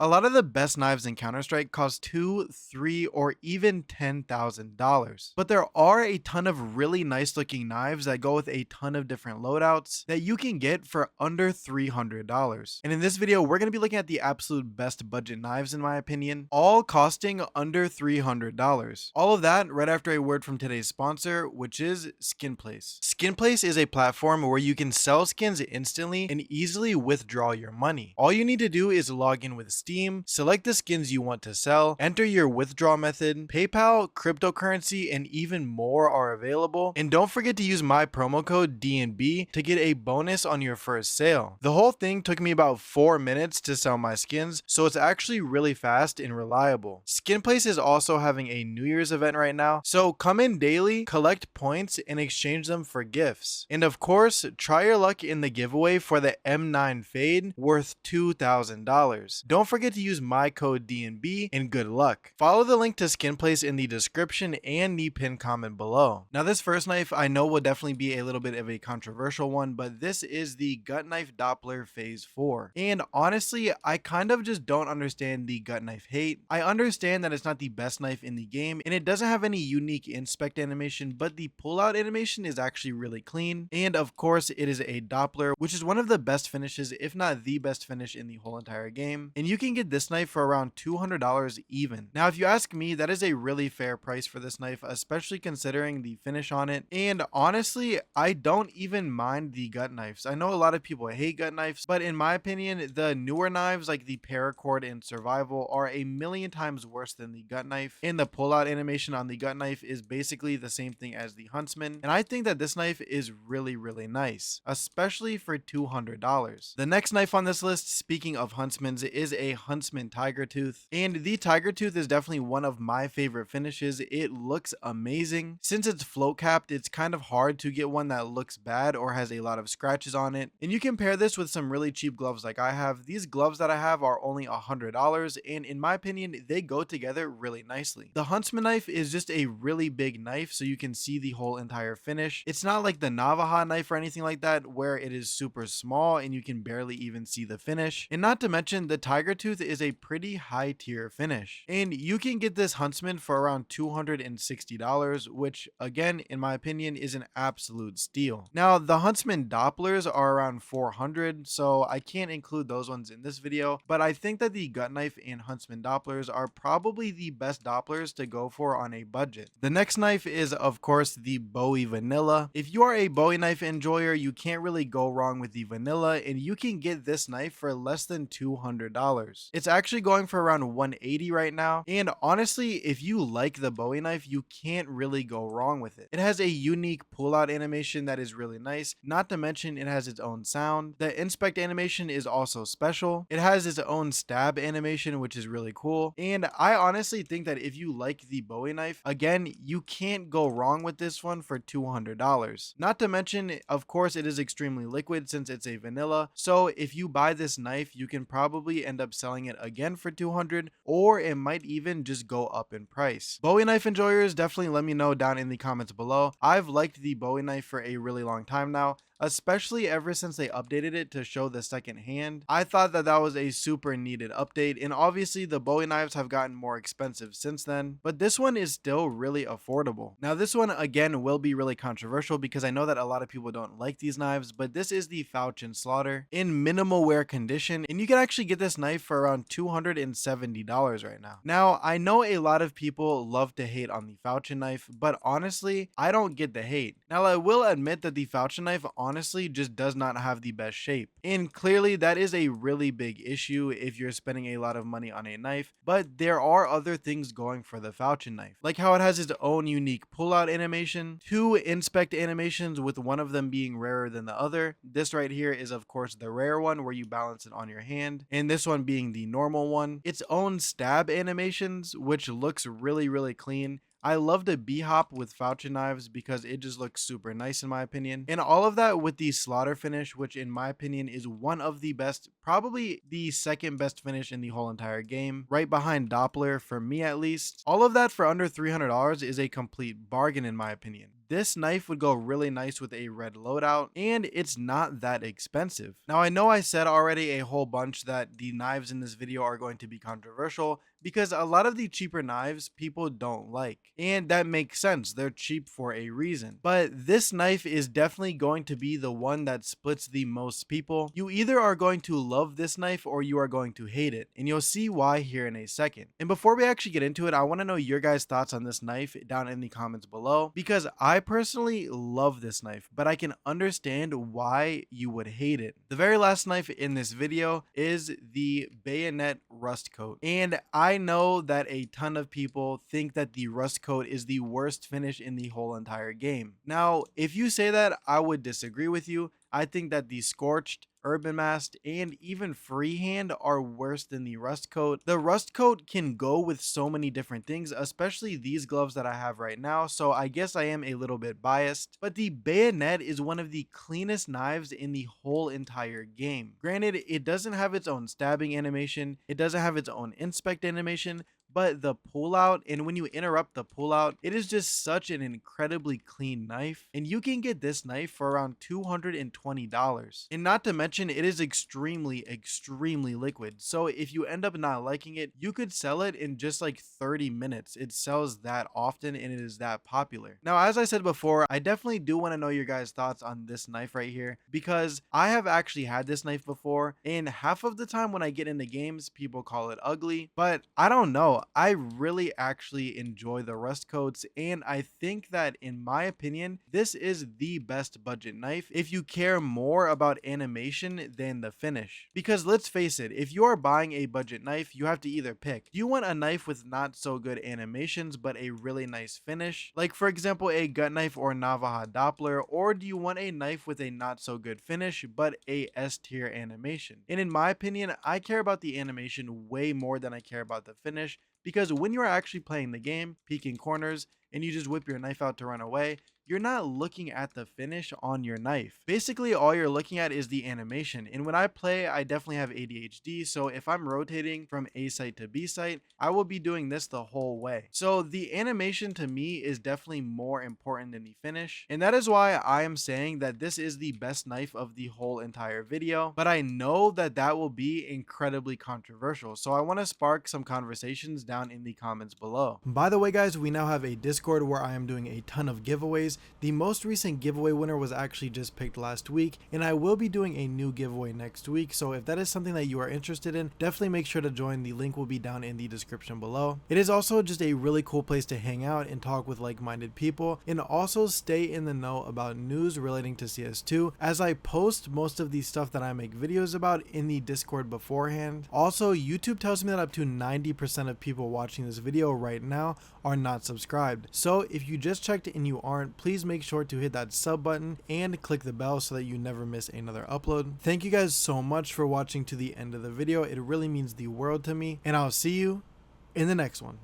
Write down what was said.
A lot of the best knives in Counter-Strike cost 2, 3, or even $10,000. But there are a ton of really nice looking knives that go with a ton of different loadouts that you can get for under $300. And in this video, we're going to be looking at the absolute best budget knives in my opinion, all costing under $300. All of that right after a word from today's sponsor, which is SkinPlace. SkinPlace is a platform where you can sell skins instantly and easily withdraw your money. All you need to do is log in with Steam, select the skins you want to sell, enter your withdrawal method, PayPal, cryptocurrency, and even more are available. And don't forget to use my promo code DNB to get a bonus on your first sale. The whole thing took me about 4 minutes to sell my skins, so it's actually really fast and reliable. SkinPlace is also having a New Year's event right now, so come in daily, collect points, and exchange them for gifts. And of course, try your luck in the giveaway for the M9 Fade worth $2,000. Don't forget to use my code DNB and good luck. Follow the link to SkinPlace in the description and the pinned comment below. Now this first knife I know will definitely be a little bit of a controversial one, but this is the gut knife Doppler phase 4. And honestly, I kind of just don't understand the gut knife hate. I understand that it's not the best knife in the game and it doesn't have any unique inspect animation, but the pullout animation is actually really clean. And of course it is a Doppler, which is one of the best finishes, if not the best finish in the whole entire game. And you can get this knife for around $200 even. Now if you ask me, that is a really fair price for this knife, especially considering the finish on it. And honestly, I don't even mind the gut knives. I know a lot of people hate gut knives, but in my opinion, the newer knives like the Paracord and Survival are a million times worse than the gut knife. And the pullout animation on the gut knife is basically the same thing as the Huntsman. And I think that this knife is really nice, especially for $200. The next knife on this list, speaking of Huntsmans, is a Huntsman Tiger Tooth. And the Tiger Tooth is definitely one of my favorite finishes. It looks amazing. Since it's float capped, it's kind of hard to get one that looks bad or has a lot of scratches on it. And you can pair this with some really cheap gloves like I have. These gloves that I have are only $100, and in my opinion, they go together really nicely. The Huntsman knife is just a really big knife, so you can see the whole entire finish. It's not like the Navaja knife or anything like that, where it is super small and you can barely even see the finish. And not to mention, the Tiger Tooth is a pretty high tier finish. And you can get this Huntsman for around $260, which again, in my opinion, is an absolute steal. Now, the Huntsman Dopplers are around $400, so I can't include those ones in this video, but I think that the gut knife and Huntsman Dopplers are probably the best Dopplers to go for on a budget. The next knife is, of course, the Bowie Vanilla. If you are a Bowie knife enjoyer, you can't really go wrong with the Vanilla, and you can get this knife for less than $200. It's actually going for around $180 right now, and honestly, if you like the Bowie knife, you can't really go wrong with it. It has a unique pullout animation that is really nice, not to mention it has its own sound. The inspect animation is also special. It has its own stab animation, which is really cool, and I honestly think that if you like the Bowie knife, again, you can't go wrong with this one for $200. Not to mention, of course, it is extremely liquid since it's a vanilla, so if you buy this knife, you can probably end up selling it again for $200, or it might even just go up in price. Bowie knife enjoyers, definitely let me know down in the comments below. I've liked the Bowie knife for a really long time now, especially ever since they updated it to show the second hand. I thought that that was a super needed update, and obviously the Bowie knives have gotten more expensive since then, but this one is still really affordable. Now this one again will be really controversial because I know that a lot of people don't like these knives, but this is the Falchion Slaughter in minimal wear condition, and you can actually get this knife for around $270 right now. Now I know a lot of people love to hate on the Falchion knife, but honestly I don't get the hate. Now I will admit that the Falchion knife honestly just does not have the best shape, and clearly that is a really big issue if you're spending a lot of money on a knife, but there are other things going for the Falchion knife, like how it has its own unique pullout animation, 2 inspect animations with one of them being rarer than the other. This right here is of course the rare one where you balance it on your hand, and this one being the normal one. Its own stab animations, which looks really clean. I love the B-hop with Falchion knives because it just looks super nice in my opinion. And all of that with the slaughter finish, which in my opinion is one of the best, probably the second best finish in the whole entire game, right behind Doppler for me at least. All of that for under $300 is a complete bargain in my opinion. this knife would go really nice with a red loadout, and it's not that expensive. Now I know I said already a whole bunch that the knives in this video are going to be controversial, because a lot of the cheaper knives people don't like, and that makes sense, they're cheap for a reason. But this knife is definitely going to be the one that splits the most people. You either are going to love this knife or you are going to hate it, and you'll see why here in a second. And before we actually get into it, I want to know your guys' thoughts on this knife down in the comments below, because I personally love this knife, but I can understand why you would hate it. The very last knife in this video is the Bayonet rust coat, and I know that a ton of people think that the rust coat is the worst finish in the whole entire game. Now, if you say that, I would disagree with you. I think that the Scorched, Urban Mast, and even Freehand are worse than the rust coat. The rust coat can go with so many different things, especially these gloves that I have right now, so I guess I am a little bit biased. But the Bayonet is one of the cleanest knives in the whole entire game. Granted, it doesn't have its own stabbing animation, it doesn't have its own inspect animation, but the pullout, and when you interrupt the pullout, it is just such an incredibly clean knife, and you can get this knife for around $220. And not to mention, it is extremely liquid, so if you end up not liking it, you could sell it in just like 30 minutes. It sells that often and it is that popular. Now, as I said before, I definitely do want to know your guys' thoughts on this knife right here, because I have actually had this knife before, and half of the time when I get into games, people call it ugly, but I don't know. I really actually enjoy the rust coats, and I think that, in my opinion, this is the best budget knife if you care more about animation than the finish. Because let's face it, if you are buying a budget knife, you have to either pick. Do you want a knife with not so good animations but a really nice finish, like for example a gut knife or Navaja Doppler, or do you want a knife with a not so good finish but a S tier animation? And in my opinion, I care about the animation way more than I care about the finish, because when you're actually playing the game, peeking corners, and you just whip your knife out to run away, you're not looking at the finish on your knife. Basically, all you're looking at is the animation. And when I play, I definitely have ADHD, so if I'm rotating from A site to B site, I will be doing this the whole way. So the animation to me is definitely more important than the finish, and that is why I am saying that this is the best knife of the whole entire video. But I know that that will be incredibly controversial, so I want to spark some conversations down in the comments below. By the way, guys, we now have a Discord where I am doing a ton of giveaways. The most recent giveaway winner was actually just picked last week, and I will be doing a new giveaway next week, so if that is something that you are interested in, definitely make sure to join. The link will be down in the description below. It is also just a really cool place to hang out and talk with like-minded people, and also stay in the know about news relating to CS2, as I post most of the stuff that I make videos about in the Discord beforehand. Also, YouTube tells me that up to 90% of people watching this video right now are not subscribed, so if you just checked and you aren't, please make sure to hit that sub button and click the bell so that you never miss another upload. Thank you guys so much for watching to the end of the video. It really means the world to me, and I'll see you in the next one.